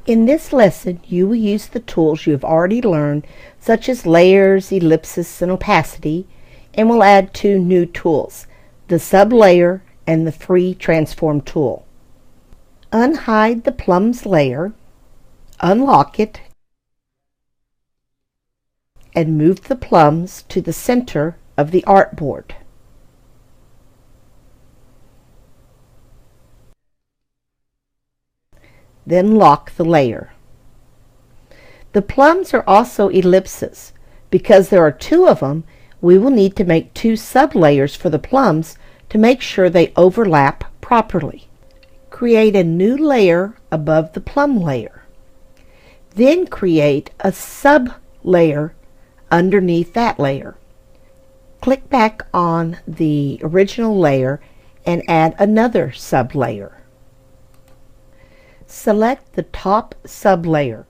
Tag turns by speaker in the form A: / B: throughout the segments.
A: In this lesson, you will use the tools you have already learned, such as layers, ellipsis, and opacity, and we'll add two new tools, the sublayer and the free transform tool. Unhide the plums layer, unlock it, and move the plums to the center of the artboard. Then lock the layer. The plums are also ellipses. Because there are two of them, we will need to make two sublayers for the plums to make sure they overlap properly. Create a new layer above the plum layer. Then create a sublayer underneath that layer. Click back on the original layer and add another sublayer. Select the top sublayer.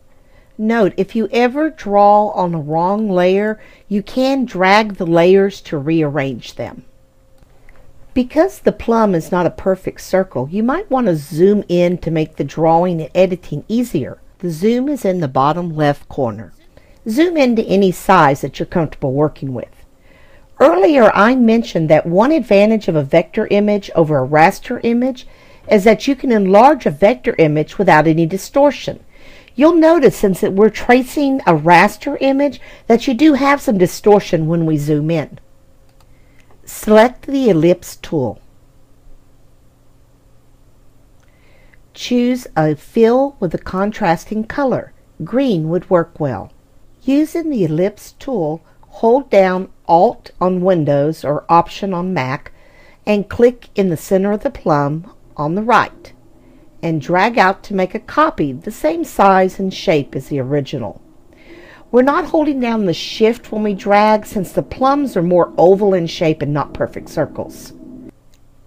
A: Note, if you ever draw on the wrong layer, you can drag the layers to rearrange them. Because the plum is not a perfect circle, you might want to zoom in to make the drawing and editing easier. The zoom is in the bottom left corner. Zoom into any size that you're comfortable working with. Earlier I mentioned that one advantage of a vector image over a raster image is that you can enlarge a vector image without any distortion. You'll notice, since we're tracing a raster image, that you do have some distortion when we zoom in. Select the ellipse tool. Choose a fill with a contrasting color. Green would work well. Using the ellipse tool, hold down Alt on Windows or Option on Mac and click in the center of the plum on the right and drag out to make a copy the same size and shape as the original. We're not holding down the shift when we drag, since the plums are more oval in shape and not perfect circles.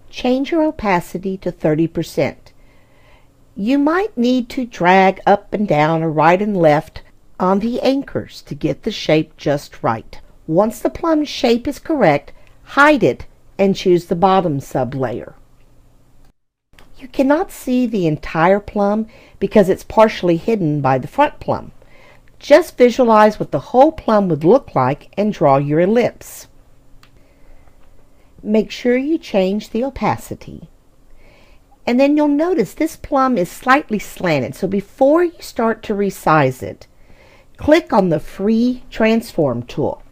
A: Change your opacity to 30%. You might need to drag up and down or right and left on the anchors to get the shape just right. Once the plum shape is correct, hide it and choose the bottom sublayer. You cannot see the entire plum because it's partially hidden by the front plum. Just visualize what the whole plum would look like and draw your ellipse. Make sure you change the opacity. And then you'll notice this plum is slightly slanted, so before you start to resize it, click on the free transform tool.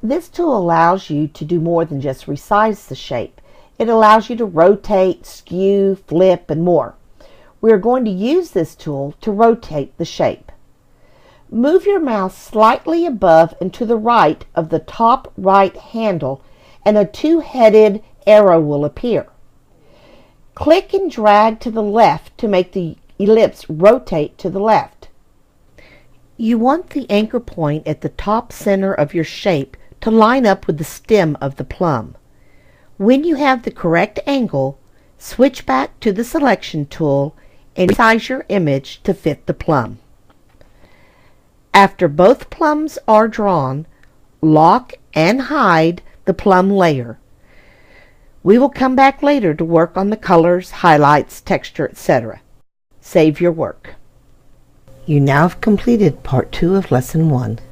A: This tool allows you to do more than just resize the shape. It allows you to rotate, skew, flip, and more. We're going to use this tool to rotate the shape. Move your mouse slightly above and to the right of the top right handle, and a two-headed arrow will appear. Click and drag to the left to make the ellipse rotate to the left. You want the anchor point at the top center of your shape to line up with the stem of the plum. When you have the correct angle, switch back to the selection tool and resize your image to fit the plum. After both plums are drawn, lock and hide the plum layer. We will come back later to work on the colors, highlights, texture, etc. Save your work. You now have completed part 2 of lesson 1.